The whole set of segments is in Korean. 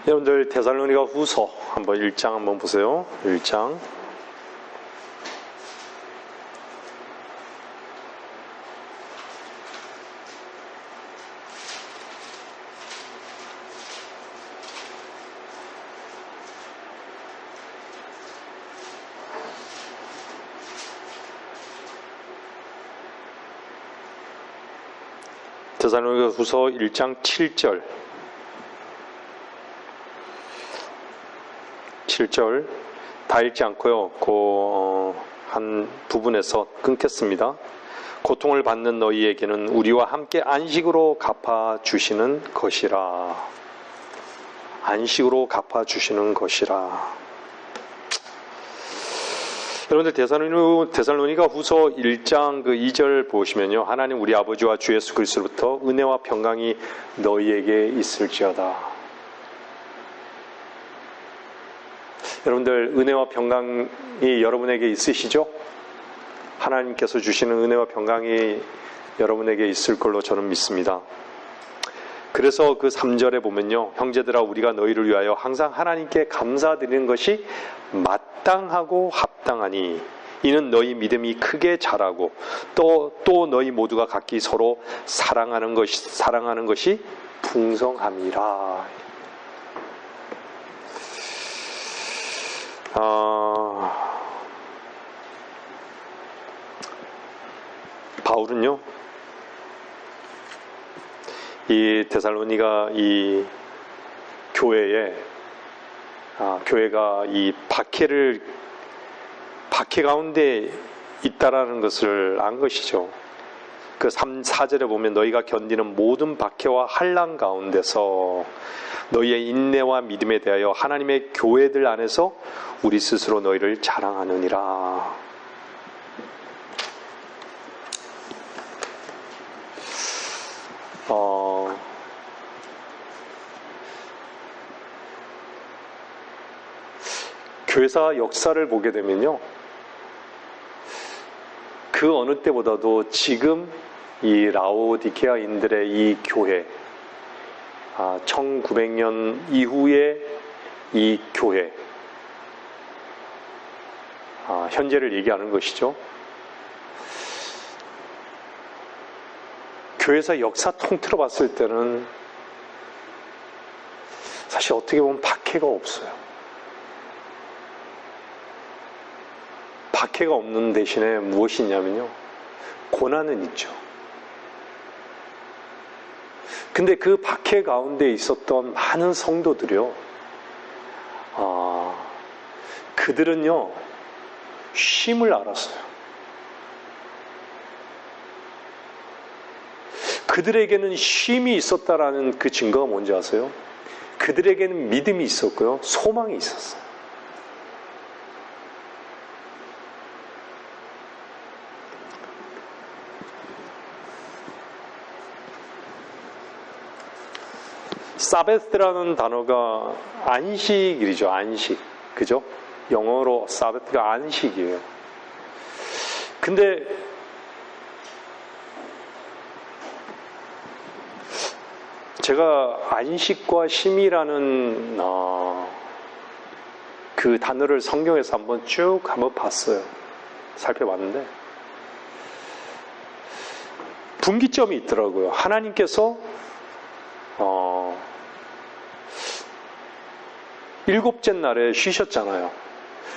여러분들 데살로니가 후서 한번 1장 한번 보세요. 1장. 데살로니가 후서 1장 7절. 7절 다 읽지 않고요. 한 부분에서 끊겠습니다. 고통을 받는 너희에게는 우리와 함께 안식으로 갚아주시는 것이라. 안식으로 갚아주시는 것이라. 여러분들 데살로니가 후서 1장 2절 보시면요. 하나님 우리 아버지와 주 예수 그리스도로부터 은혜와 평강이 너희에게 있을지어다. 여러분들 은혜와 평강이 여러분에게 있으시죠? 하나님께서 주시는 은혜와 평강이 여러분에게 있을 걸로 저는 믿습니다. 그래서 그 3절에 보면요. 형제들아 우리가 너희를 위하여 항상 하나님께 감사드리는 것이 마땅하고 합당하니 이는 너희 믿음이 크게 자라고 또 너희 모두가 각기 서로 사랑하는 것이 풍성함이라. 바울은요. 이 데살로니가 이 교회가 이 박해 가운데 있다라는 것을 안 것이죠. 그 4절에 보면 너희가 견디는 모든 박해와 환난 가운데서 너희의 인내와 믿음에 대하여 하나님의 교회들 안에서 우리 스스로 너희를 자랑하느니라. 교회사 역사를 보게 되면요. 그 어느 때보다도 지금 이 라오디케아인들의 이 교회, 1900년 이후에 이 교회, 현재를 얘기하는 것이죠. 교회사 역사 통틀어 봤을 때는 사실 어떻게 보면 박해가 없어요. 박해가 없는 대신에 무엇이 있냐면요. 고난은 있죠. 근데 그 박해 가운데 있었던 많은 성도들이요. 그들은요. 쉼을 알았어요. 그들에게는 쉼이 있었다라는 그 증거가 뭔지 아세요? 그들에게는 믿음이 있었고요. 소망이 있었어요. 사베스라는 단어가 안식일이죠. 안식. 그죠? 영어로 사베스가 안식이에요. 근데 제가 안식과 쉼이라는 그 단어를 성경에서 한번 봤어요. 살펴봤는데 분기점이 있더라고요. 하나님께서 7째 날에 쉬셨잖아요.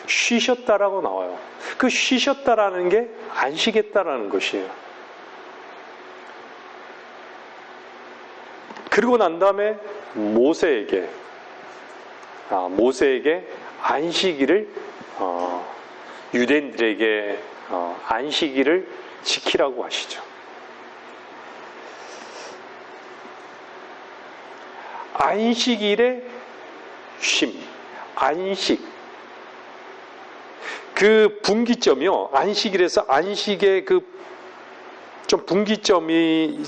쉬셨다라고 나와요. 그 쉬셨다라는 게 안식했다라는 것이에요. 그리고 난 다음에 모세에게 안식일을 유대인들에게 안식일을 지키라고 하시죠. 안식일의 쉼, 안식. 그 분기점이요. 안식일에서 안식의 좀 분기점이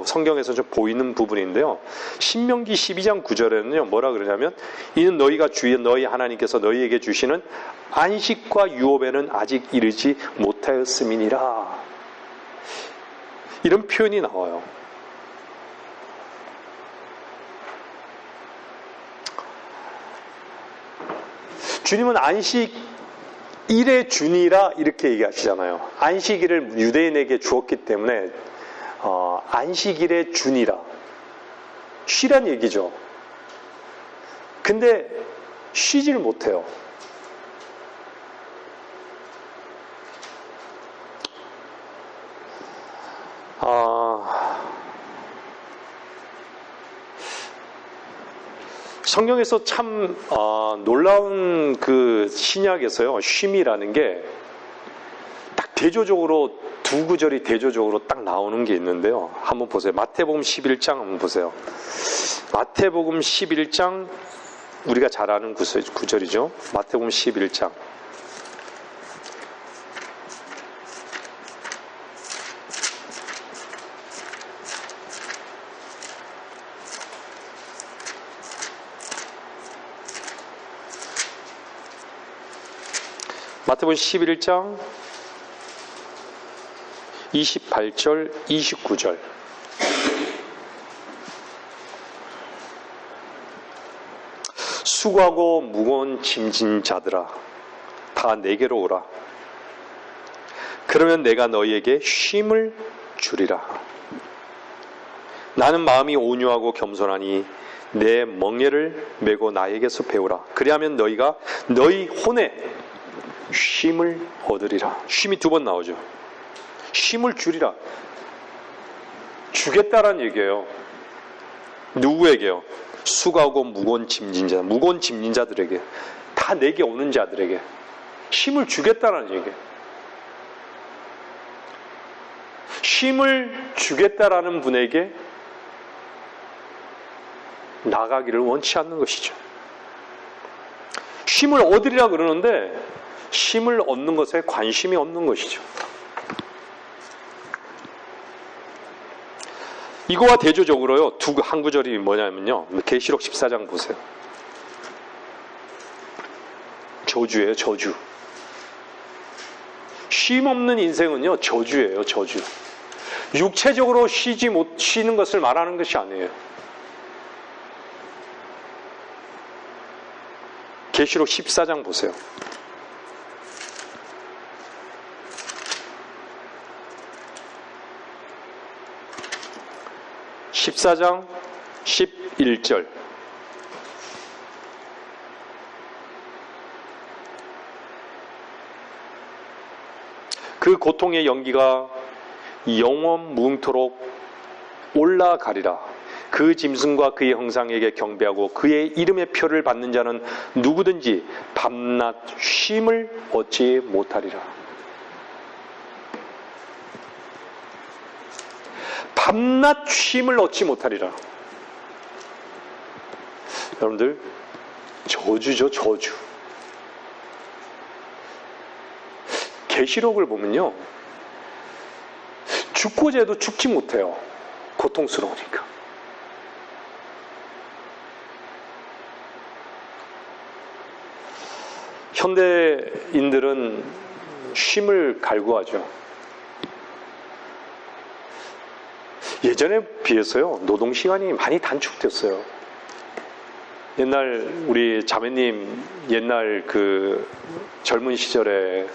성경에서 좀 보이는 부분인데요. 신명기 12장 9절에는요. 뭐라 그러냐면 이는 너희가 너희 하나님께서 너희에게 주시는 안식과 유업에는 아직 이르지 못하였음이니라. 이런 표현이 나와요. 주님은 안식일의 주니라 이렇게 얘기하시잖아요. 안식일을 유대인에게 주었기 때문에 안식일의 주니라. 쉬란 얘기죠. 근데 쉬지를 못해요. 성경에서 참 놀라운 그 신약에서요, 쉼이라는 게 딱 대조적으로 두 구절이 대조적으로 딱 나오는 게 있는데요. 한번 보세요. 마태복음 11장 한번 보세요. 마태복음 11장 우리가 잘 아는 구절이죠. 마태복음 11장. 마태복음 11장 28절 29절. 수고하고 무거운 짐진 자들아 다 내게로 오라. 그러면 내가 너희에게 쉼을 주리라. 나는 마음이 온유하고 겸손하니 내 멍에를 메고 나에게서 배우라. 그리하면 너희가 너희 혼에 쉼을 얻으리라. 쉼이 두 번 나오죠. 쉼을 주리라. 주겠다라는 얘기예요. 누구에게요? 수고하고 무거운 짐진 자들에게, 다 내게 오는 자들에게 쉼을 주겠다라는 얘기예요. 쉼을 주겠다라는 분에게 나가기를 원치 않는 것이죠. 쉼을 얻으리라 그러는데 쉼을 얻는 것에 관심이 없는 것이죠. 이거와 대조적으로요, 한 구절이 뭐냐면요, 계시록 14장 보세요. 저주예요, 저주. 쉼 없는 인생은요, 저주예요, 저주. 육체적으로 쉬는 것을 말하는 것이 아니에요. 계시록 14장 보세요. 14장 11절. 그 고통의 연기가 영원 무궁토록 올라가리라. 그 짐승과 그의 형상에게 경배하고 그의 이름의 표를 받는 자는 누구든지 밤낮 쉼을 얻지 못하리라. 밤낮 쉼을 얻지 못하리라. 여러분들, 저주죠, 저주. 계시록을 보면요, 죽고자 해도 죽지 못해요. 고통스러우니까. 현대인들은 쉼을 갈구하죠. 예전에 비해서요, 노동시간이 많이 단축됐어요. 옛날 우리 자매님 옛날 그 젊은 시절에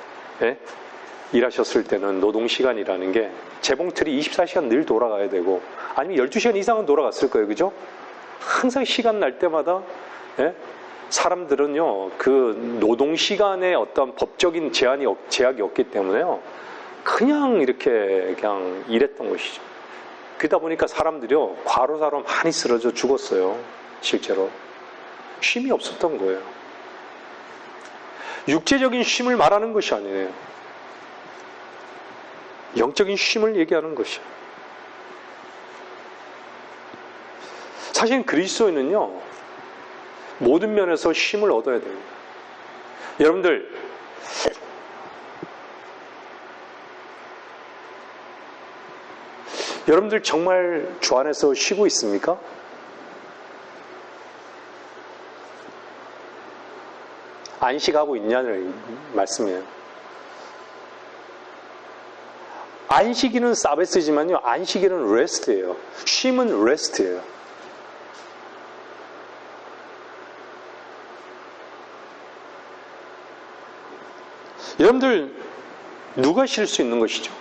일하셨을 때는 노동시간이라는 게 재봉틀이 24시간 늘 돌아가야 되고 아니면 12시간 이상은 돌아갔을 거예요. 그죠? 항상 시간 날 때마다 사람들은요, 그 노동시간에 어떤 법적인 제약이 없기 때문에요, 그냥 이렇게 그냥 일했던 것이죠. 그러다 보니까 사람들이요, 과로사로 많이 쓰러져 죽었어요. 실제로. 쉼이 없었던 거예요. 육체적인 쉼을 말하는 것이 아니에요. 영적인 쉼을 얘기하는 것이에요. 사실 그리스도인은요, 모든 면에서 쉼을 얻어야 됩니다. 여러분들 정말 주 안에서 쉬고 있습니까? 안식하고 있냐는 말씀이에요. 안식일은 사베스지만요, 안식일은 레스트예요. 쉼은 레스트예요. 여러분들, 누가 쉴 수 있는 것이죠?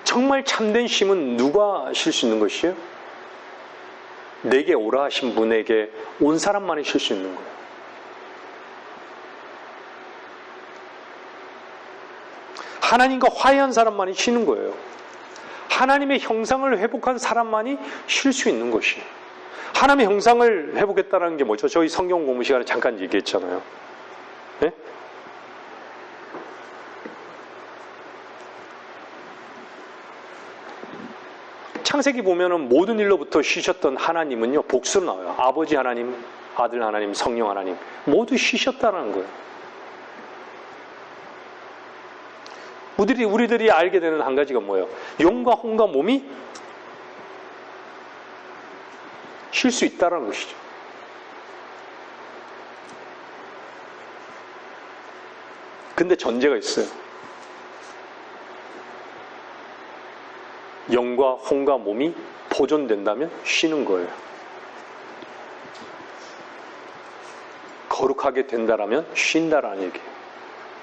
정말 참된 쉼은 누가 쉴 수 있는 것이에요? 내게 오라 하신 분에게 온 사람만이 쉴 수 있는 거예요. 하나님과 화해한 사람만이 쉬는 거예요. 하나님의 형상을 회복한 사람만이 쉴 수 있는 것이에요. 하나님의 형상을 회복했다는 게 뭐죠? 저희 성경 공부 시간에 잠깐 얘기했잖아요. 네? 창세기 보면은 모든 일로부터 쉬셨던 하나님은요, 복수로 나와요. 아버지 하나님, 아들 하나님, 성령 하나님 모두 쉬셨다는 거예요. 우리들이 알게 되는 한 가지가 뭐예요? 영과 혼과 몸이 쉴 수 있다는 것이죠. 근데 전제가 있어요. 영과 혼과 몸이 보존된다면 쉬는 거예요. 거룩하게 된다라면 쉰다라는 얘기예요.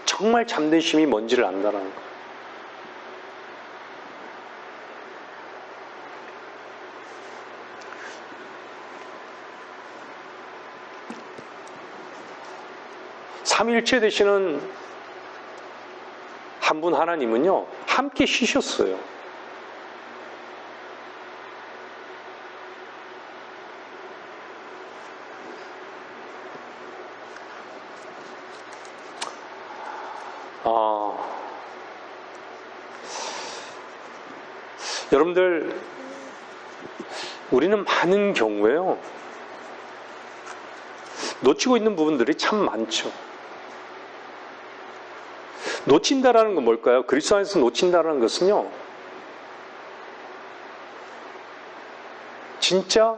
정말 참된 쉼이 뭔지를 안다라는 거예요. 삼위일체 되시는 한 분 하나님은요, 함께 쉬셨어요. 여러분들, 우리는 많은 경우에요, 놓치고 있는 부분들이 참 많죠. 놓친다라는 건 뭘까요? 그리스도 안에서 놓친다라는 것은요, 진짜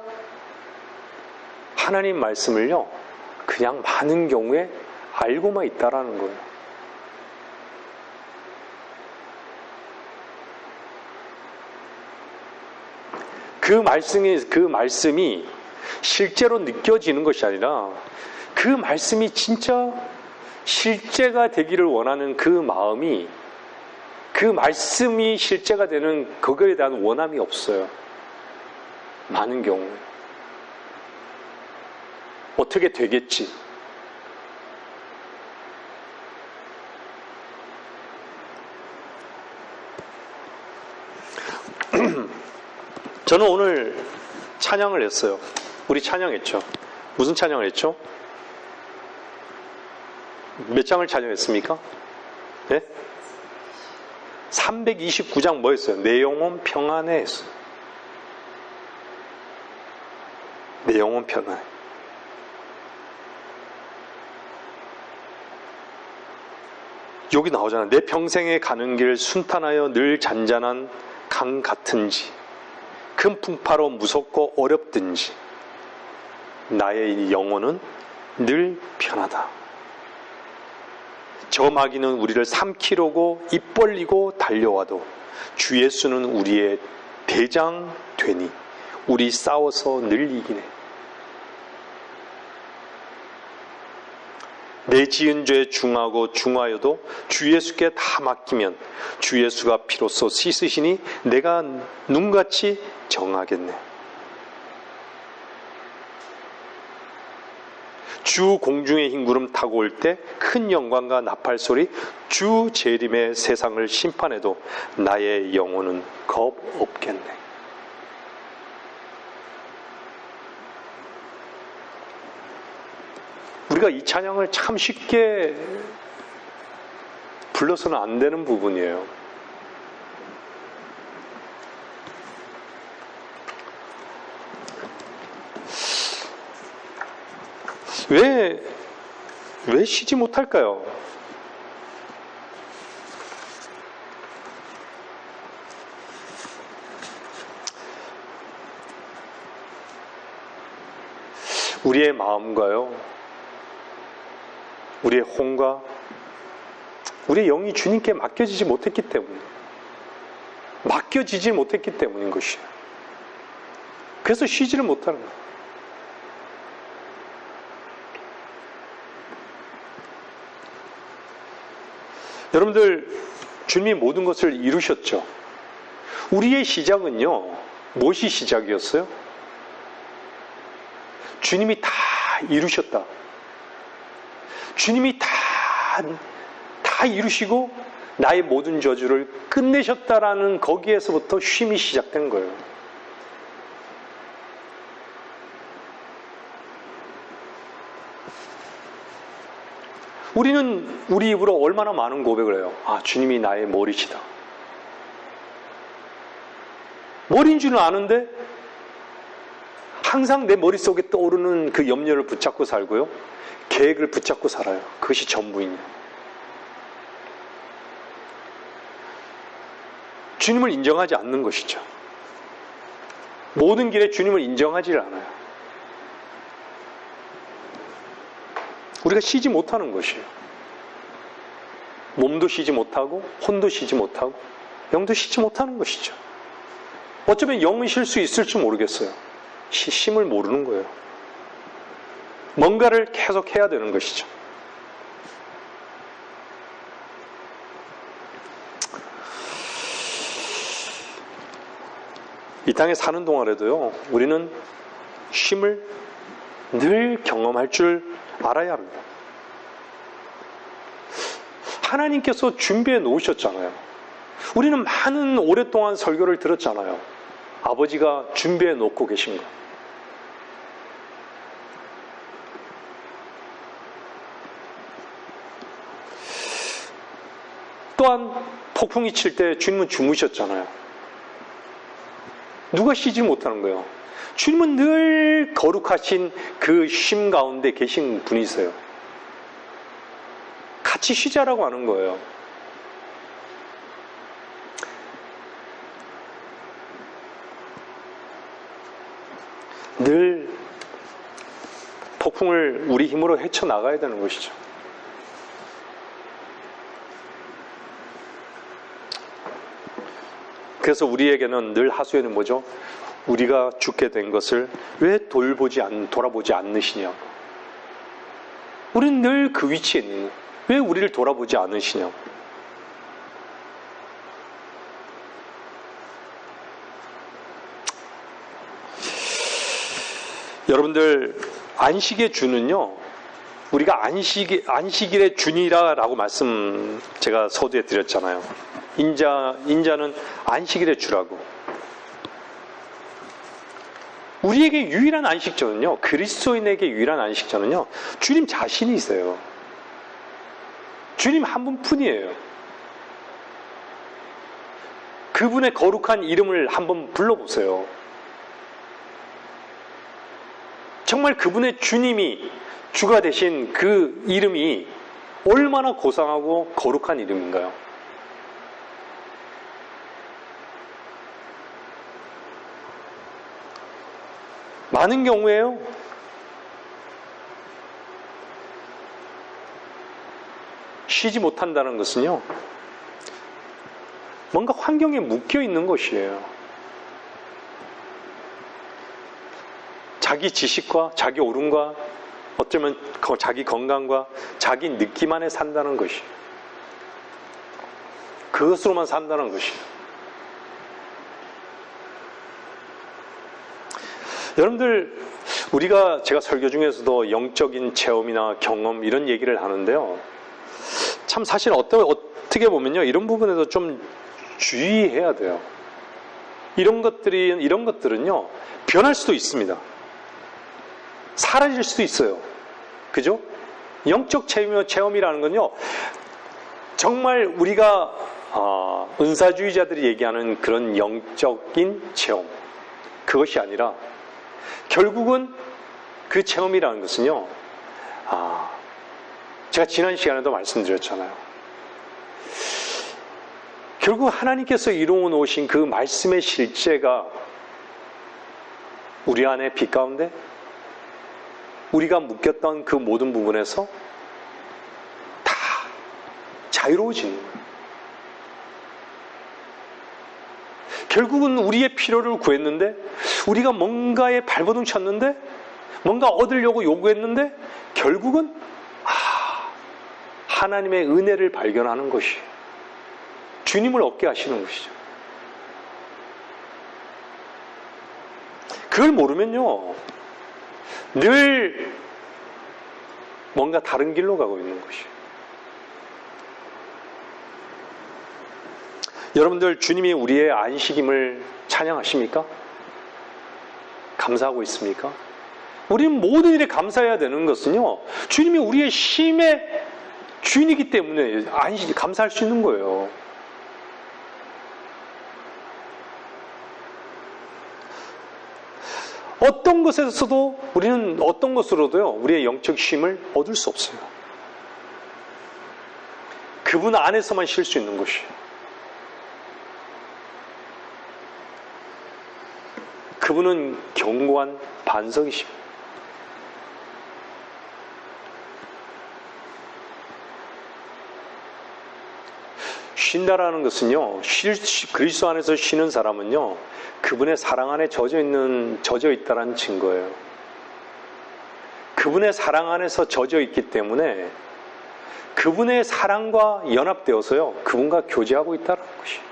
하나님 말씀을요, 그냥 많은 경우에 알고만 있다라는 거예요. 그 말씀이 실제로 느껴지는 것이 아니라 그 말씀이 진짜 실제가 되기를 원하는 그 마음이, 그 말씀이 실제가 되는 그거에 대한 원함이 없어요. 많은 경우에. 어떻게 되겠지? 저는 오늘 찬양을 했어요. 우리 찬양했죠. 무슨 찬양을 했죠? 몇 장을 찬양했습니까? 네? 329장 뭐였어요? 내 영혼 평안해 했어요. 내 영혼 평안해. 여기 나오잖아요. 내 평생에 가는 길 순탄하여 늘 잔잔한 강 같은지, 큰 풍파로 무섭고 어렵든지 나의 영혼은 늘 편하다. 저 마귀는 우리를 삼키려고 입 벌리고 달려와도 주 예수는 우리의 대장 되니 우리 싸워서 늘 이기네. 내 지은 죄 중하고 중하여도 주 예수께 다 맡기면 주 예수가 피로써 씻으시니 내가 눈같이 정하겠네. 주 공중의 흰구름 타고 올 때 큰 영광과 나팔 소리, 주 재림의 세상을 심판해도 나의 영혼은 겁 없겠네. 우리가 이 찬양을 참 쉽게 불러서는 안 되는 부분이에요. 왜 쉬지 못할까요? 우리의 마음과요, 우리의 혼과 우리의 영이 주님께 맡겨지지 못했기 때문인 것이에요. 그래서 쉬지를 못하는 거예요. 여러분들, 주님이 모든 것을 이루셨죠. 우리의 시작은요, 무엇이 시작이었어요? 주님이 다 이루셨다. 주님이 다 이루시고 나의 모든 저주를 끝내셨다라는 거기에서부터 쉼이 시작된 거예요. 우리는 우리 입으로 얼마나 많은 고백을 해요. 아, 주님이 나의 머리시다. 머리인 줄은 아는데 항상 내 머릿속에 떠오르는 그 염려를 붙잡고 살고요. 계획을 붙잡고 살아요. 그것이 전부인요. 주님을 인정하지 않는 것이죠. 모든 길에 주님을 인정하지 않아요. 우리가 쉬지 못하는 것이에요. 몸도 쉬지 못하고 혼도 쉬지 못하고 영도 쉬지 못하는 것이죠. 어쩌면 영은 쉴 수 있을지 모르겠어요. 쉼을 모르는 거예요. 뭔가를 계속 해야 되는 것이죠. 이 땅에 사는 동안에도요, 우리는 쉼을 늘 경험할 줄 알아야 합니다. 하나님께서 준비해 놓으셨잖아요. 우리는 많은 오랫동안 설교를 들었잖아요. 아버지가 준비해 놓고 계신 것. 또한 폭풍이 칠 때 주님은 주무셨잖아요. 누가 쉬지 못하는 거예요? 주님은 늘 거룩하신 그 쉼 가운데 계신 분이세요. 같이 쉬자라고 하는 거예요. 늘 폭풍을 우리 힘으로 헤쳐나가야 되는 것이죠. 그래서 우리에게는 늘 하소연은 뭐죠? 우리가 죽게 된 것을 왜 돌아보지 않으시냐고. 우리는 늘 그 위치에 있는 거예요. 왜 우리를 돌아보지 않으시냐고. 여러분들, 안식의 주는요, 우리가 안식일의 주니라라고 말씀 제가 서두에 드렸잖아요. 인자는 안식일의 주라고. 우리에게 유일한 안식처는요, 그리스도인에게 유일한 안식처는요, 주님 자신이세요. 주님 한 분뿐이에요. 그분의 거룩한 이름을 한번 불러보세요. 정말 그분의 주님이 주가 되신 그 이름이 얼마나 고상하고 거룩한 이름인가요? 많은 경우에요, 쉬지 못한다는 것은요, 뭔가 환경에 묶여 있는 것이에요. 자기 지식과 자기 옳음과 어쩌면 자기 건강과 자기 느낌 안에 산다는 것이에요. 그것으로만 산다는 것이에요. 여러분들, 제가 설교 중에서도 영적인 체험이나 경험 이런 얘기를 하는데요. 참 사실 어떻게 보면요, 이런 부분에서 좀 주의해야 돼요. 이런 것들은요, 변할 수도 있습니다. 사라질 수도 있어요. 그죠? 영적 체험이라는 건요, 정말 우리가 은사주의자들이 얘기하는 그런 영적인 체험, 그것이 아니라 결국은 그 체험이라는 것은요, 제가 지난 시간에도 말씀드렸잖아요. 결국 하나님께서 이루어 놓으신 그 말씀의 실제가 우리 안에 빛 가운데 우리가 묶였던 그 모든 부분에서 다 자유로워지는 거예요. 결국은 우리의 필요를 구했는데, 우리가 뭔가에 발버둥 쳤는데, 뭔가 얻으려고 요구했는데, 결국은 하나님의 은혜를 발견하는 것이 주님을 얻게 하시는 것이죠. 그걸 모르면요, 늘 뭔가 다른 길로 가고 있는 것이에요. 여러분들, 주님이 우리의 안식임을 찬양하십니까? 감사하고 있습니까? 우리는 모든 일에 감사해야 되는 것은요, 주님이 우리의 쉼의 주인이기 때문에 감사할 수 있는 거예요. 어떤 것에서도 우리는 어떤 것으로도요, 우리의 영적 쉼을 얻을 수 없어요. 그분 안에서만 쉴 수 있는 것이에요. 그분은 견고한 반석이십니다. 쉰다라는 것은요, 그리스도 안에서 쉬는 사람은요, 그분의 사랑 안에 젖어 있다라는 증거예요. 그분의 사랑 안에서 젖어 있기 때문에 그분의 사랑과 연합되어서요, 그분과 교제하고 있다는 것이에요.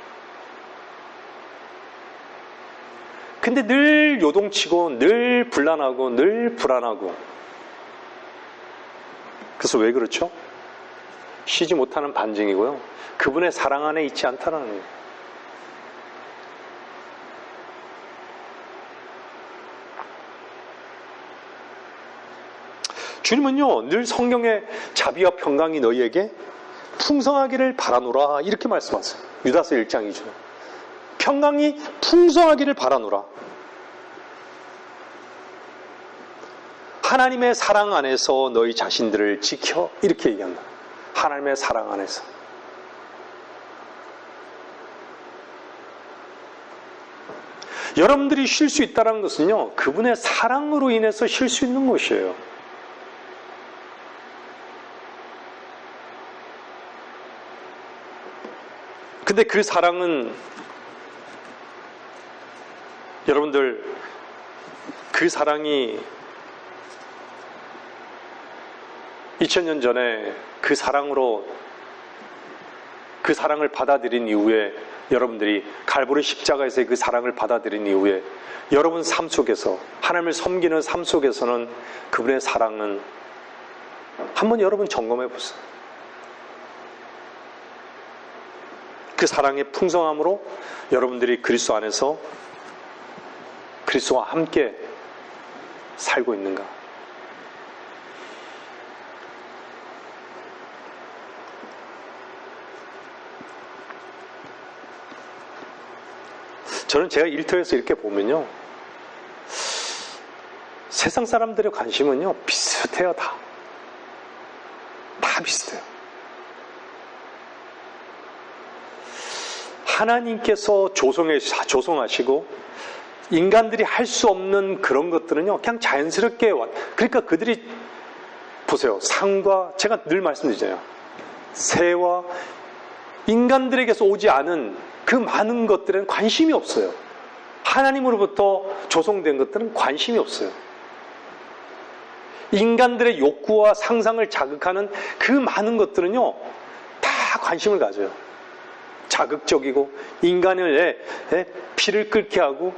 근데 늘 요동치고, 늘 분란하고, 늘 불안하고. 그래서 왜 그렇죠? 쉬지 못하는 반증이고요, 그분의 사랑 안에 있지 않다는 거예요. 주님은요, 늘 성경의 자비와 평강이 너희에게 풍성하기를 바라노라 이렇게 말씀하세요. 유다서 1장이죠. 평강이 풍성하기를 바라노라. 하나님의 사랑 안에서 너희 자신들을 지켜 이렇게 얘기한다. 하나님의 사랑 안에서. 여러분들이 쉴 수 있다는 것은요, 그분의 사랑으로 인해서 쉴 수 있는 것이에요. 근데 그 사랑은, 여러분들, 그 사랑이 2000년 전에 그 사랑으로, 그 사랑을 받아들인 이후에, 여러분들이 갈보리 십자가에서의 그 사랑을 받아들인 이후에 여러분 삶 속에서, 하나님을 섬기는 삶 속에서는 그분의 사랑은 한번 여러분 점검해 보세요. 그 사랑의 풍성함으로 여러분들이 그리스도 안에서 그리스도와 함께 살고 있는가? 저는 제가 일터에서 이렇게 보면요, 세상 사람들의 관심은요, 비슷해요. 다 비슷해요. 하나님께서 조성하시고 인간들이 할 수 없는 그런 것들은요, 그냥 자연스럽게 그러니까 그들이 보세요. 상과, 제가 늘 말씀드리잖아요, 새와 인간들에게서 오지 않은 그 많은 것들에는 관심이 없어요. 하나님으로부터 조성된 것들은 관심이 없어요. 인간들의 욕구와 상상을 자극하는 그 많은 것들은요, 다 관심을 가져요. 자극적이고 인간을 피를 끓게 하고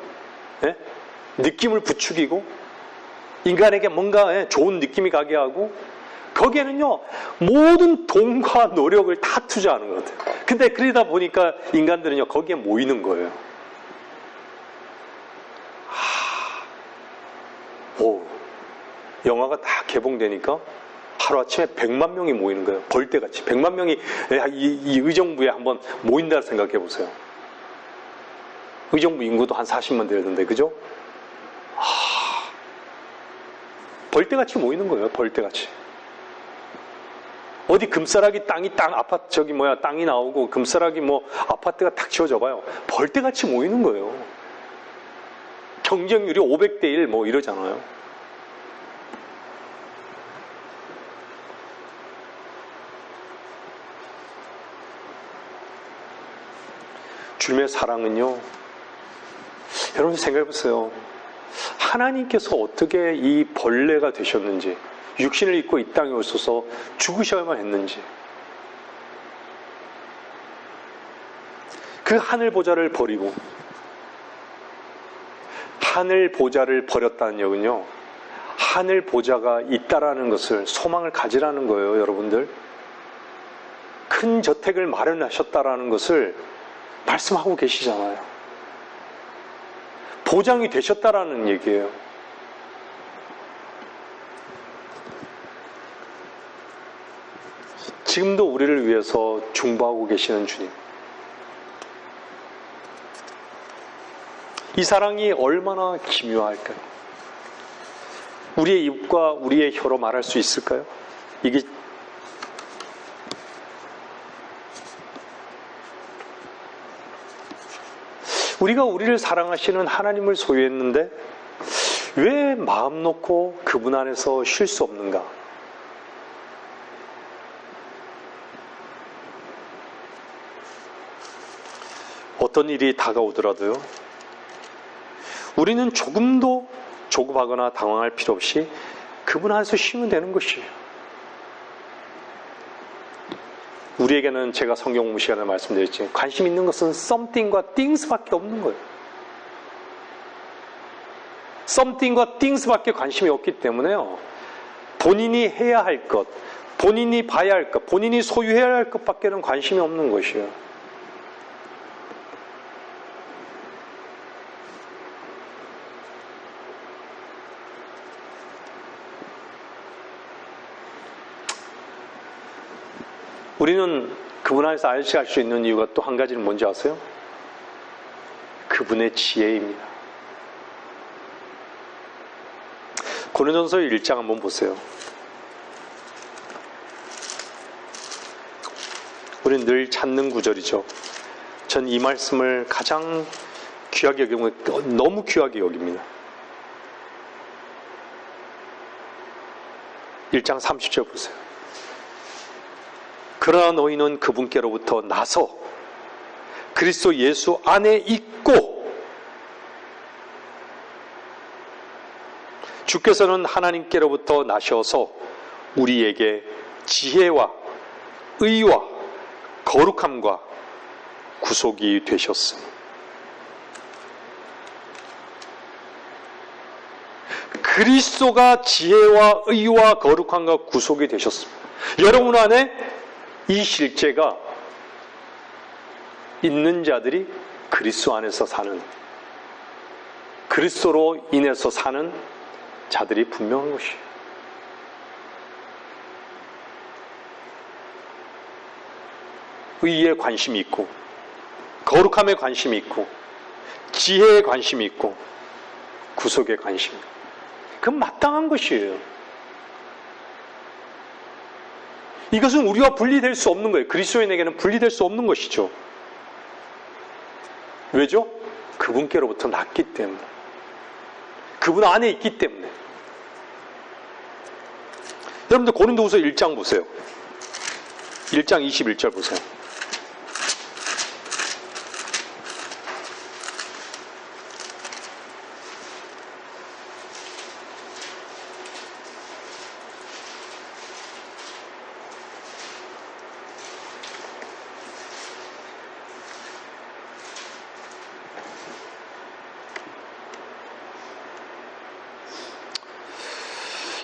느낌을 부추기고 인간에게 뭔가 좋은 느낌이 가게 하고, 거기에는요 모든 돈과 노력을 다 투자하는 것 같아요. 근데 그러다 보니까 인간들은요 거기에 모이는 거예요. 영화가 다 개봉되니까 하루아침에 100만 명이 모이는 거예요. 벌떼같이 100만 명이 이 의정부에 한번 모인다 생각해 보세요. 의정부 인구도 한 40만 되던데, 그죠? 벌떼같이 모이는 거예요. 벌떼같이. 어디 금싸라기 아파트 땅이 나오고 금싸라기 아파트가 탁 지어져 봐요. 벌떼같이 모이는 거예요. 경쟁률이 500대 1 이러잖아요. 주님의 사랑은요, 여러분 생각해 보세요. 하나님께서 어떻게 이 벌레가 되셨는지, 육신을 입고 이 땅에 오셔서 죽으셔야만 했는지, 그 하늘 보좌를 버리고, 하늘 보좌를 버렸다는 얘기는요, 하늘 보좌가 있다라는 것을 소망을 가지라는 거예요, 여러분들. 큰 저택을 마련하셨다라는 것을 말씀하고 계시잖아요. 보장이 되셨다라는 얘기예요. 지금도 우리를 위해서 중보하고 계시는 주님. 이 사랑이 얼마나 기묘할까요? 우리의 입과 우리의 혀로 말할 수 있을까요? 이게 우리가 우리를 사랑하시는 하나님을 소유했는데 왜 마음 놓고 그분 안에서 쉴 수 없는가? 어떤 일이 다가오더라도요, 우리는 조금도 조급하거나 당황할 필요 없이 그분 안에서 쉬면 되는 것이에요. 우리에게는 제가 성경 공부 시간에 말씀드렸지만 관심 있는 것은 something과 things밖에 없는 거예요. something과 things밖에 관심이 없기 때문에요, 본인이 해야 할 것, 본인이 봐야 할 것, 본인이 소유해야 할 것밖에는 관심이 없는 것이에요. 우리는 그분 안에서 알수 있는 이유가 또 한 가지는 뭔지 아세요? 그분의 지혜입니다. 고린도전서 1장 한번 보세요. 우리는 늘 찾는 구절이죠. 전 이 말씀을 가장 귀하게 여기고 너무 귀하게 여깁니다. 1장 30절 보세요. 그러나 너희는 그분께로부터 나서 그리스도 예수 안에 있고 주께서는 하나님께로부터 나셔서 우리에게 지혜와 의와 거룩함과 구속이 되셨으니. 그리스도가 지혜와 의와 거룩함과 구속이 되셨습니다. 여러분 안에 이 실제가 있는 자들이 그리스도 안에서 사는, 그리스도로 인해서 사는 자들이 분명한 것이에요. 의에 관심이 있고, 거룩함에 관심이 있고, 지혜에 관심이 있고, 구속에 관심이 있고, 그건 마땅한 것이에요. 이것은 우리와 분리될 수 없는 거예요. 그리스도인에게는 분리될 수 없는 것이죠. 왜죠? 그분께로부터 났기 때문에. 그분 안에 있기 때문에. 여러분들 고린도후서 1장 보세요. 1장 21절 보세요.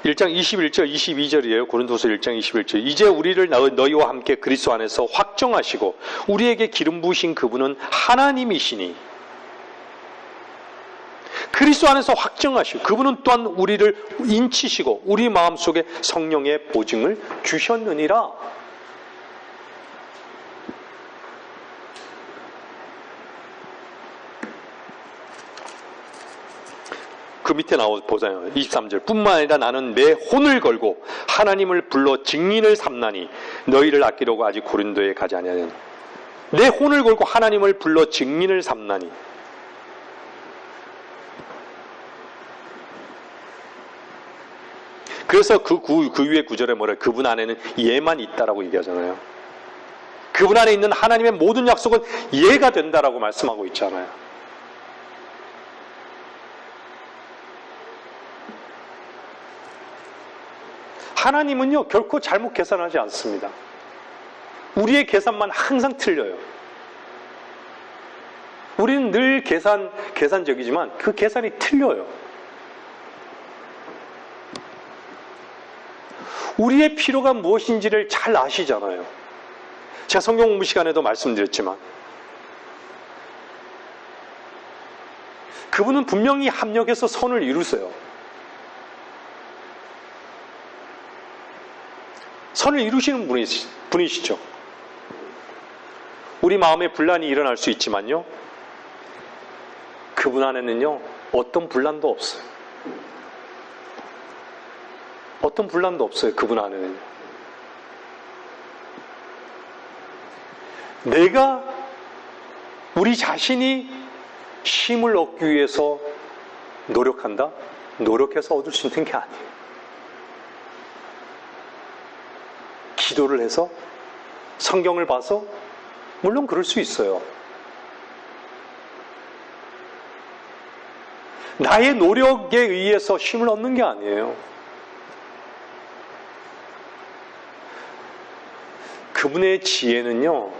일 장 21절, 22절이에요. 고린도서 1장 21절. 이제 우리를 너희와 함께 그리스도 안에서 확정하시고 우리에게 기름 부으신 그분은 하나님이시니, 그리스도 안에서 확정하시고 그분은 또한 우리를 인치시고 우리 마음속에 성령의 보증을 주셨느니라. 그 밑에 보잖아요. 23절. 뿐만 아니라 나는 내 혼을 걸고 하나님을 불러 증인을 삼나니 너희를 아끼려고 아직 고린도에 가지 아니하냐. 내 혼을 걸고 하나님을 불러 증인을 삼나니. 그래서 그 위에 구절에 뭐래? 그분 안에는 예만 있다라고 얘기하잖아요. 그분 안에 있는 하나님의 모든 약속은 예가 된다라고 말씀하고 있잖아요. 하나님은요, 결코 잘못 계산하지 않습니다. 우리의 계산만 항상 틀려요. 늘 계산적이지만 그 계산이 틀려요. 우리의 필요가 무엇인지를 잘 아시잖아요. 제가 성경 공부 시간에도 말씀드렸지만 그분은 분명히 합력해서 선을 이루세요. 선을 이루시는 분이시죠. 우리 마음에 분란이 일어날 수 있지만요, 그분 안에는요 어떤 분란도 없어요. 어떤 분란도 없어요. 그분 안에는요. 내가 우리 자신이 힘을 얻기 위해서 노력한다? 노력해서 얻을 수 있는 게 아니에요. 기도를 해서, 성경을 봐서, 물론 그럴 수 있어요. 나의 노력에 의해서 힘을 얻는 게 아니에요. 그분의 지혜는요,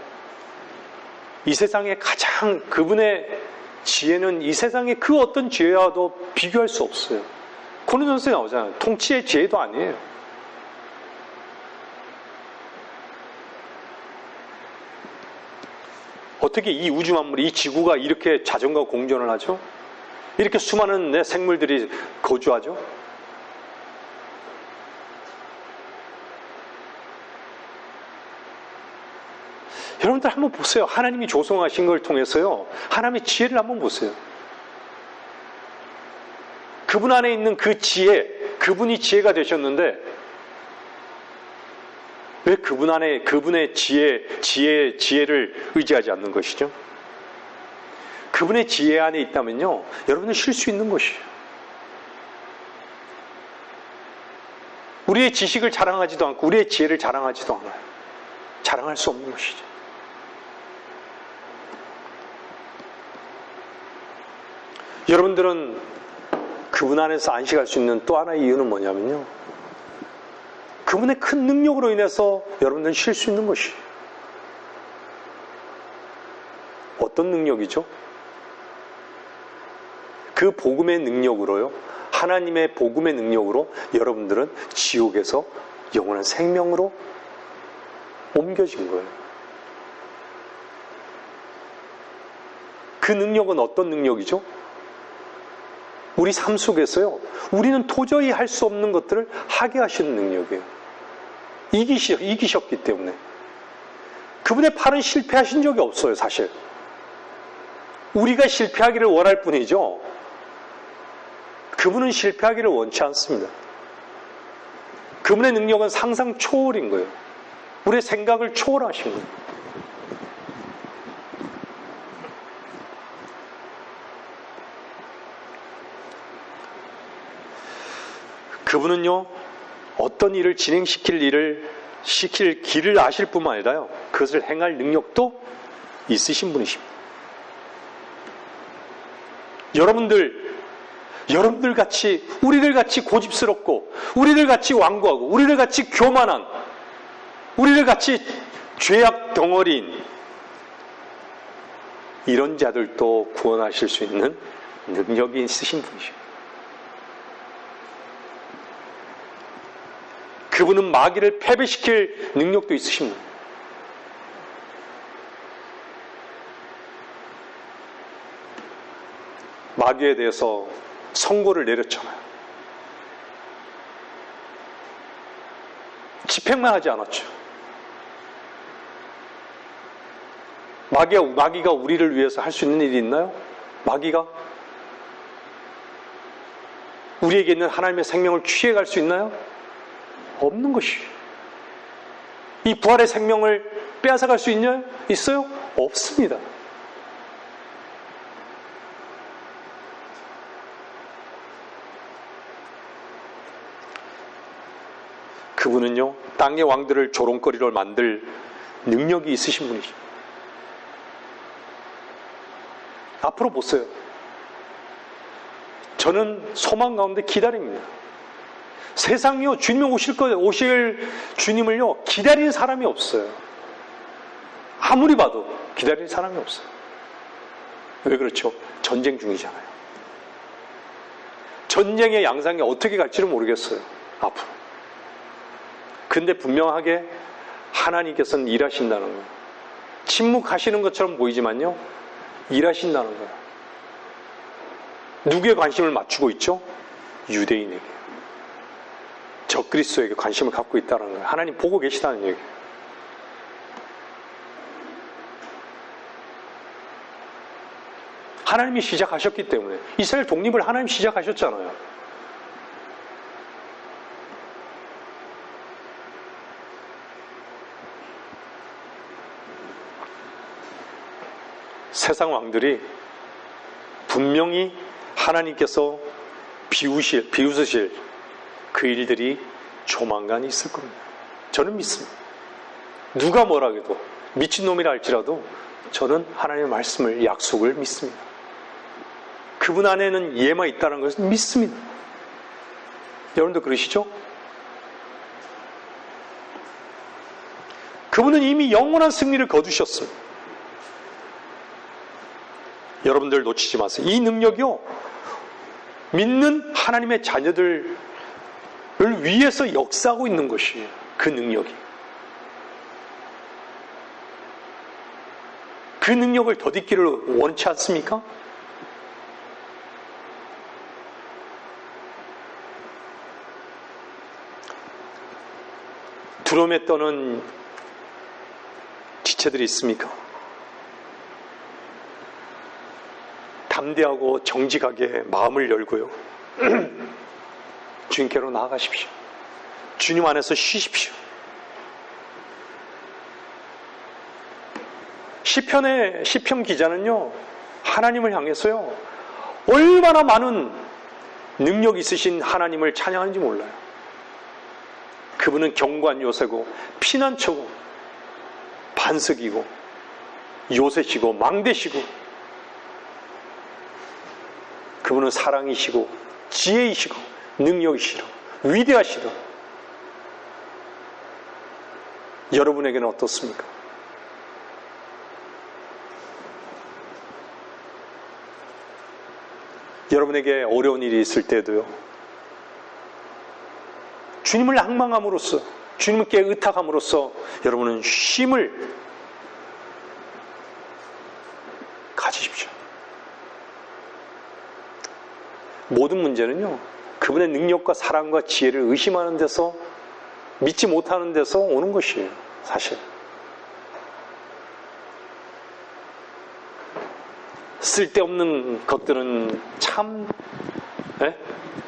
이 세상에 그분의 지혜는 이 세상의 그 어떤 지혜와도 비교할 수 없어요. 고린도전서에 나오잖아요. 통치의 지혜도 아니에요. 어떻게 이 우주 만물이, 이 지구가 이렇게 자전과 공존을 하죠? 이렇게 수많은 생물들이 거주하죠? 여러분들 한번 보세요. 하나님이 조성하신 걸 통해서요, 하나님의 지혜를 한번 보세요. 그분 안에 있는 그 지혜, 그분이 지혜가 되셨는데 왜 그분 안에 그분의 지혜를 의지하지 않는 것이죠? 그분의 지혜 안에 있다면요, 여러분은 쉴 수 있는 것이에요. 우리의 지식을 자랑하지도 않고 우리의 지혜를 자랑하지도 않아요. 자랑할 수 없는 것이죠. 여러분들은 그분 안에서 안식할 수 있는 또 하나의 이유는 뭐냐면요, 그분의 큰 능력으로 인해서 여러분들은 쉴 수 있는 것이에요. 어떤 능력이죠? 그 복음의 능력으로요, 하나님의 복음의 능력으로 여러분들은 지옥에서 영원한 생명으로 옮겨진 거예요. 그 능력은 어떤 능력이죠? 우리 삶 속에서요, 우리는 도저히 할 수 없는 것들을 하게 하시는 능력이에요. 이기셨기 때문에. 그분의 팔은 실패하신 적이 없어요, 사실. 우리가 실패하기를 원할 뿐이죠, 그분은 실패하기를 원치 않습니다. 그분의 능력은 상상 초월인 거예요. 우리의 생각을 초월하신 거예요. 그분은요, 어떤 일을 시킬 길을 아실 뿐만 아니라요, 그것을 행할 능력도 있으신 분이십니다. 여러분들 같이, 우리들 같이 고집스럽고, 우리들 같이 완고하고, 우리들 같이 교만한, 우리들 같이 죄악 덩어리인 이런 자들도 구원하실 수 있는 능력이 있으신 분이십니다. 그분은 마귀를 패배시킬 능력도 있으십니다. 마귀에 대해서 선고를 내렸잖아요. 집행만 하지 않았죠. 마귀가 우리를 위해서 할 수 있는 일이 있나요? 마귀가 우리에게 있는 하나님의 생명을 취해갈 수 있나요? 없는 것이에요. 이 부활의 생명을 빼앗아갈 수 있어요? 없습니다. 그분은요, 땅의 왕들을 조롱거리로 만들 능력이 있으신 분이죠. 앞으로 보세요. 저는 소망 가운데 기다립니다. 세상이요, 주님 오실 주님을요, 기다리는 사람이 없어요. 아무리 봐도 기다리는 사람이 없어요. 왜 그렇죠? 전쟁 중이잖아요. 전쟁의 양상이 어떻게 갈지는 모르겠어요. 앞으로. 근데 분명하게 하나님께서는 일하신다는 거예요. 침묵하시는 것처럼 보이지만요, 일하신다는 거예요. 누구의 관심을 맞추고 있죠? 유대인에게. 적그리스도에게 관심을 갖고 있다는 거예요. 하나님 보고 계시다는 얘기예요. 하나님이 시작하셨기 때문에. 이스라엘 독립을 하나님 시작하셨잖아요. 세상 왕들이 분명히 하나님께서 비웃으실 그 일들이 조만간 있을 겁니다. 저는 믿습니다. 누가 뭐라 해도 미친놈이라 할지라도 저는 하나님의 말씀을, 약속을 믿습니다. 그분 안에는 예만 있다는 것을 믿습니다. 여러분도 그러시죠? 그분은 이미 영원한 승리를 거두셨습니다. 여러분들 놓치지 마세요. 이 능력이요, 믿는 하나님의 자녀들을 위해서 역사하고 있는 것이에요. 그 능력이. 그 능력을 덧입기를 원치 않습니까? 두려움에 떠는 지체들이 있습니까? 담대하고 정직하게 마음을 열고요, 주님께로 나아가십시오. 주님 안에서 쉬십시오. 시편 기자는요, 하나님을 향해서요, 얼마나 많은 능력 있으신 하나님을 찬양하는지 몰라요. 그분은 경관 요새고 피난처고 반석이고 요새시고 망대시고, 그분은 사랑이시고 지혜이시고 능력이시고 위대하시다. 여러분에게는 어떻습니까? 여러분에게 어려운 일이 있을 때도요, 주님을 앙망함으로써, 주님께 의탁함으로써 여러분은 쉼을 가지십시오. 모든 문제는요, 그분의 능력과 사랑과 지혜를 의심하는 데서, 믿지 못하는 데서 오는 것이에요. 사실 쓸데없는 것들은 참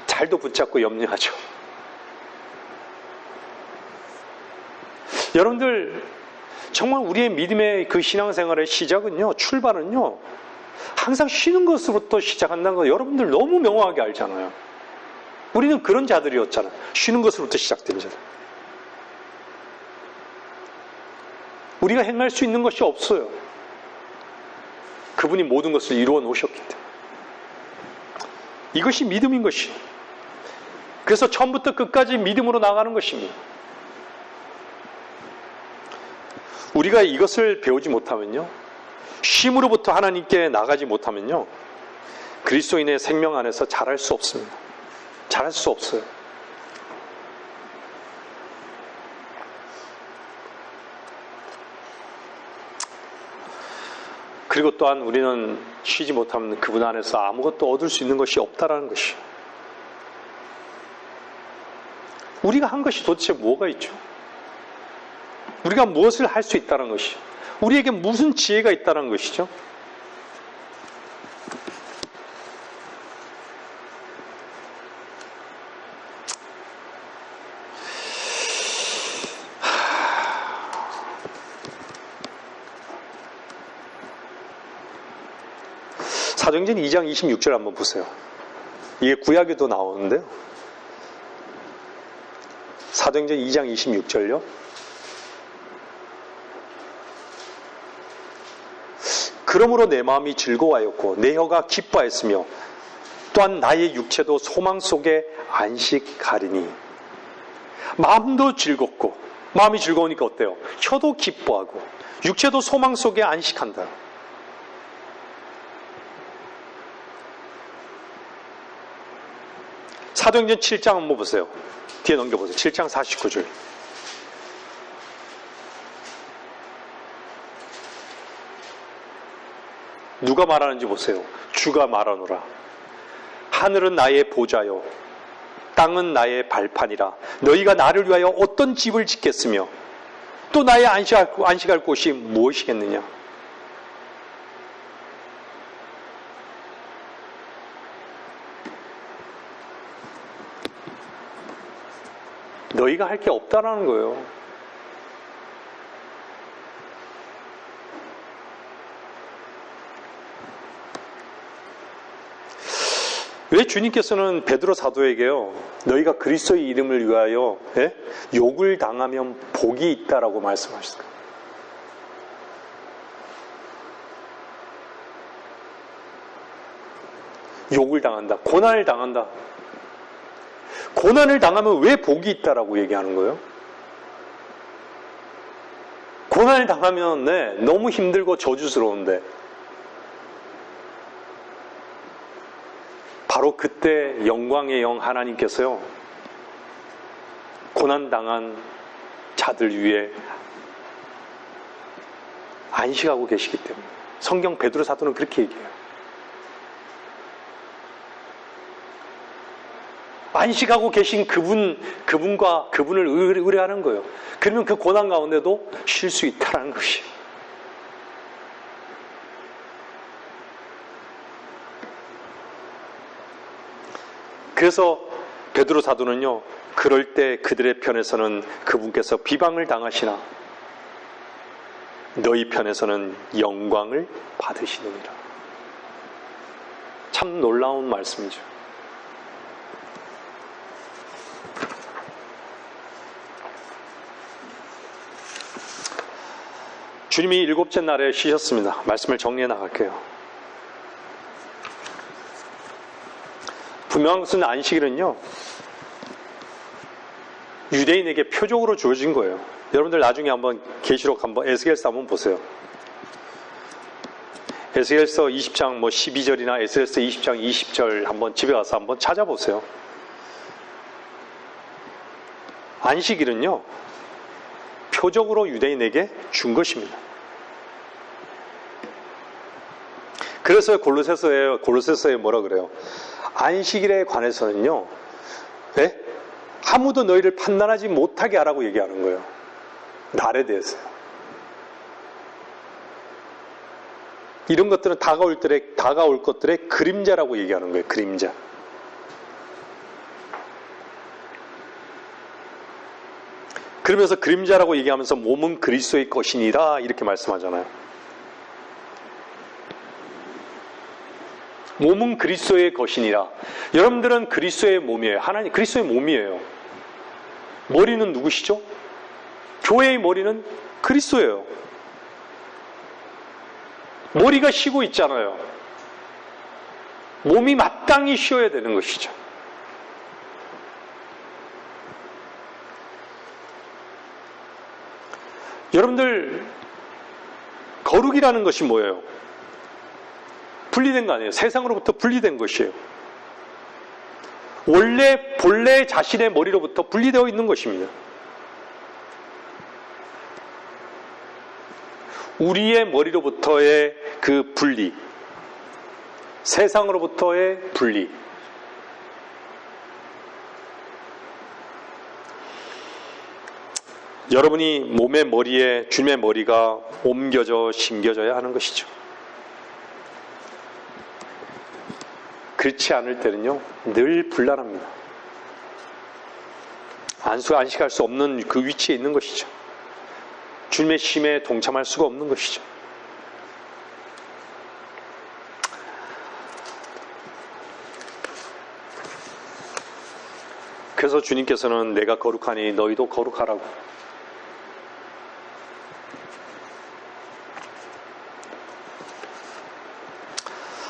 잘도 붙잡고 염려하죠. 여러분들, 정말 우리의 믿음의 그 신앙생활의 시작은요, 출발은요, 항상 쉬는 것으로부터 시작한다는 거 여러분들 너무 명확하게 알잖아요. 우리는 그런 자들이었잖아요. 쉬는 것으로부터 시작된 자들. 우리가 행할 수 있는 것이 없어요. 그분이 모든 것을 이루어 놓으셨기 때문에. 이것이 믿음인 것이에요. 그래서 처음부터 끝까지 믿음으로 나가는 것입니다. 우리가 이것을 배우지 못하면요, 쉼으로부터 하나님께 나가지 못하면요, 그리스도인의 생명 안에서 자랄 수 없습니다. 자랄 수 없어요. 그리고 또한 우리는 쉬지 못하면 그분 안에서 아무것도 얻을 수 있는 것이 없다라는 것이에요. 우리가 한 것이 도대체 뭐가 있죠? 우리가 무엇을 할 수 있다는 것이죠? 우리에게 무슨 지혜가 있다는 것이죠? 사도행전 2장 26절 한번 보세요. 이게 구약에도 나오는데요. 사도행전 2장 26절요. 그러므로 내 마음이 즐거워하였고 내 혀가 기뻐하였으며 또한 나의 육체도 소망 속에 안식하리니. 마음도 즐겁고, 마음이 즐거우니까 어때요? 혀도 기뻐하고 육체도 소망 속에 안식한다. 사도행전 7장 한번 보세요. 뒤에 넘겨보세요. 7장 49절. 누가 말하는지 보세요. 주가 말하노라. 하늘은 나의 보좌요 땅은 나의 발판이라. 너희가 나를 위하여 어떤 집을 짓겠으며 또 나의 안식할 곳이 무엇이겠느냐. 너희가 할 게 없다라는 거예요. 왜 주님께서는 베드로 사도에게요, 너희가 그리스도의 이름을 위하여 욕을 당하면 복이 있다라고 말씀하셨을까요? 욕을 당한다, 고난을 당한다. 고난을 당하면 왜 복이 있다라고 얘기하는 거예요? 고난을 당하면 너무 힘들고 저주스러운데 바로 그때 영광의 영 하나님께서요, 고난당한 자들 위에 안식하고 계시기 때문에. 성경 베드로 사도는 그렇게 얘기해요. 안식하고 계신 그분과 그분을 의뢰하는 거예요. 그러면 그 고난 가운데도 쉴 수 있다는 것이에요. 그래서 베드로 사도는요, 그럴 때 그들의 편에서는 그분께서 비방을 당하시나 너희 편에서는 영광을 받으시느니라. 참 놀라운 말씀이죠. 주님이 7째 날에 쉬셨습니다. 말씀을 정리해 나갈게요. 분명한 것은 안식일은요, 유대인에게 표적으로 주어진 거예요. 여러분들 나중에 한번 계시록 한번 에스겔서 한번 보세요. 에스겔서 20장 12절이나 에스겔서 20장 20절 한번 집에 가서 한번 찾아보세요. 안식일은요, 표적으로 유대인에게 준 것입니다. 그래서 골로새서에 뭐라 그래요? 안식일에 관해서는요, 아무도 너희를 판단하지 못하게 하라고 얘기하는 거예요. 날에 대해서요. 이런 것들은 다가올 것들의 그림자라고 얘기하는 거예요. 그림자. 그러면서 그림자라고 얘기하면서 몸은 그리스도의 것이니라 이렇게 말씀하잖아요. 몸은 그리스도의 것이니라. 여러분들은 그리스도의 몸이에요. 하나님 그리스도의 몸이에요. 머리는 누구시죠? 교회의 머리는 그리스도예요. 머리가 쉬고 있잖아요. 몸이 마땅히 쉬어야 되는 것이죠. 여러분들, 거룩이라는 것이 뭐예요? 분리된 거 아니에요. 세상으로부터 분리된 것이에요. 본래 자신의 머리로부터 분리되어 있는 것입니다. 우리의 머리로부터의 그 분리, 세상으로부터의 분리. 여러분이 몸의 머리에 주님의 머리가 옮겨져 심겨져야 하는 것이죠. 그렇지 않을 때는요, 늘 불안합니다. 안식할 수 없는 그 위치에 있는 것이죠. 주님의 쉼에 동참할 수가 없는 것이죠. 그래서 주님께서는 내가 거룩하니 너희도 거룩하라고.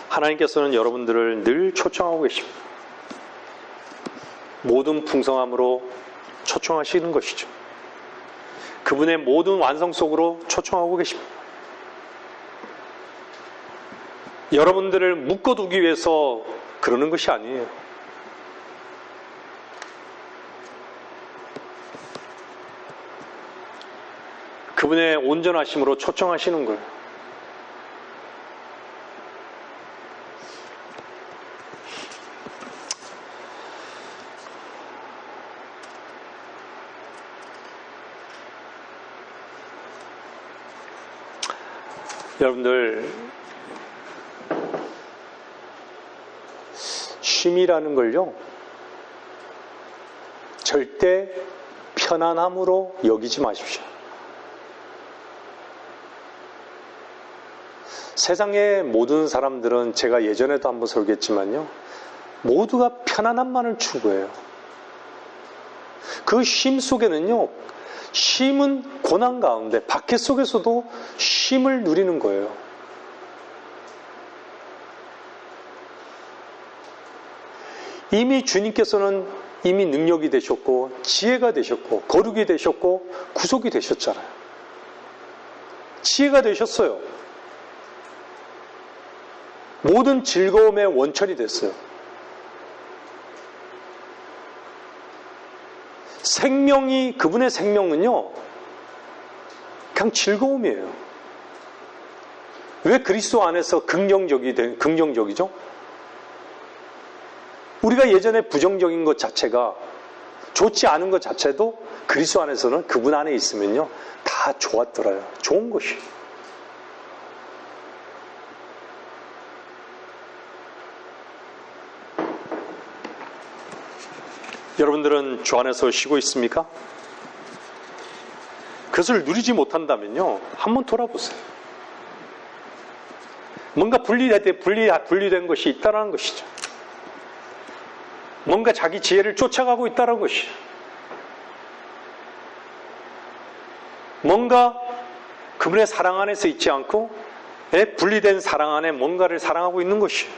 하나님께서는 여러분들을 늘 초청하고 계십니다. 모든 풍성함으로 초청하시는 것이죠. 그분의 모든 완성 속으로 초청하고 계십니다. 여러분들을 묶어두기 위해서 그러는 것이 아니에요. 그분의 온전하심으로 초청하시는 거예요. 여러분들, 쉼이라는 걸요, 절대 편안함으로 여기지 마십시오. 세상의 모든 사람들은, 제가 예전에도 한번 설교했지만요, 모두가 편안함만을 추구해요. 그 쉼 속에는요, 쉼은 고난 가운데, 박해 속에서도 쉼을 누리는 거예요. 이미 주님께서는 이미 능력이 되셨고, 지혜가 되셨고, 거룩이 되셨고, 구속이 되셨잖아요. 지혜가 되셨어요. 모든 즐거움의 원천이 됐어요. 생명이, 그분의 생명은요, 그냥 즐거움이에요. 왜 그리스도 안에서 긍정적이죠? 우리가 예전에 부정적인 것 자체가, 좋지 않은 것 자체도 그리스도 안에서는, 그분 안에 있으면요, 다 좋았더라요. 좋은 것이. 여러분들은 주 안에서 쉬고 있습니까? 그것을 누리지 못한다면요, 한번 돌아보세요. 뭔가 분리된 것이 있다는 것이죠. 뭔가 자기 지혜를 쫓아가고 있다는 것이죠. 뭔가 그분의 사랑 안에서 있지 않고 분리된 사랑 안에 뭔가를 사랑하고 있는 것이죠.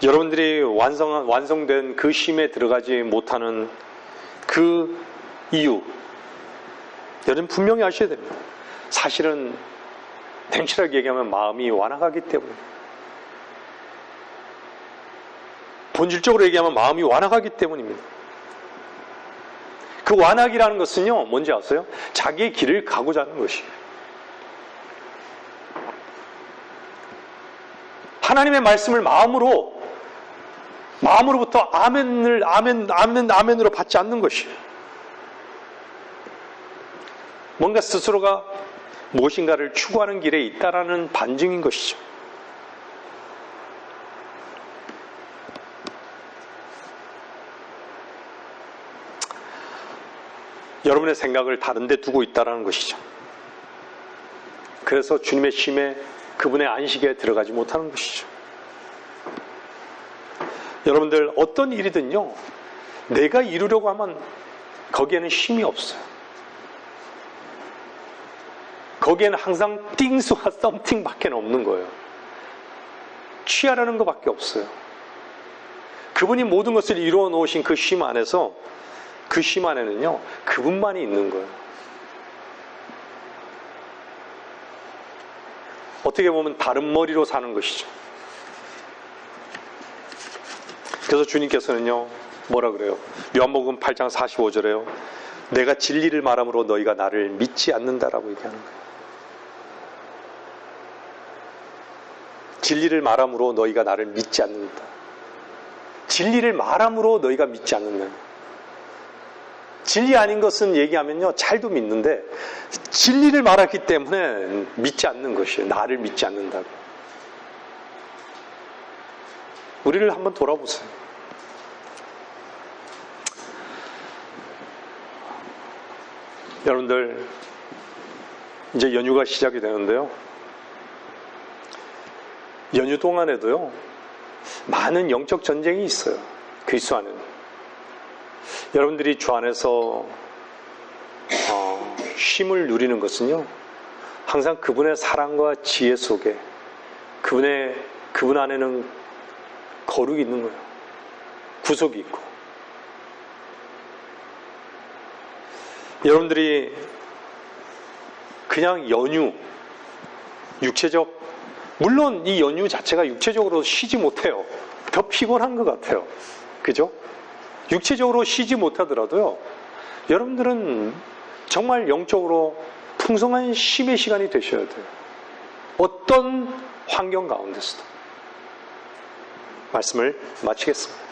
여러분들이 완성된 그 쉼에 들어가지 못하는 그 이유, 여러분 분명히 아셔야 됩니다. 사실은 냉철하게 얘기하면 마음이 완악하기 때문에, 본질적으로 얘기하면 마음이 완악하기 때문입니다. 그 완악이라는 것은요, 뭔지 아세요? 자기의 길을 가고자 하는 것이에요. 하나님의 말씀을 마음으로부터 아멘으로 받지 않는 것이에요. 뭔가 스스로가 무엇인가를 추구하는 길에 있다라는 반증인 것이죠. 여러분의 생각을 다른 데 두고 있다라는 것이죠. 그래서 주님의 쉼에, 그분의 안식에 들어가지 못하는 것이죠. 여러분들, 어떤 일이든요, 내가 이루려고 하면 거기에는 쉼이 없어요. 거기에는 항상 띵스와 썸띵밖에 없는 거예요. 취하라는 것밖에 없어요. 그분이 모든 것을 이루어 놓으신 그 쉼 안에서, 그 쉼 안에는요, 그분만이 있는 거예요. 어떻게 보면 다른 머리로 사는 것이죠. 그래서 주님께서는요, 뭐라 그래요? 요한복음 8장 45절에요. 내가 진리를 말함으로 너희가 나를 믿지 않는다라고 얘기하는 거예요. 진리를 말함으로 너희가 나를 믿지 않는다. 진리를 말함으로 너희가 믿지 않는다. 진리 아닌 것은 얘기하면요, 잘도 믿는데, 진리를 말하기 때문에 믿지 않는 것이에요. 나를 믿지 않는다고. 우리를 한번 돌아보세요. 여러분들, 이제 연휴가 시작이 되는데요, 연휴 동안에도요, 많은 영적 전쟁이 있어요. 그리스도 안에는. 여러분들이 주 안에서 쉼을 누리는 것은요, 항상 그분의 사랑과 지혜 속에, 그분 안에는 거룩이 있는 거예요. 구속이 있고. 여러분들이 그냥 연휴, 물론 이 연휴 자체가 육체적으로 쉬지 못해요. 더 피곤한 것 같아요. 그죠? 육체적으로 쉬지 못하더라도요, 여러분들은 정말 영적으로 풍성한 쉼의 시간이 되셔야 돼요. 어떤 환경 가운데서도. 말씀을 마치겠습니다.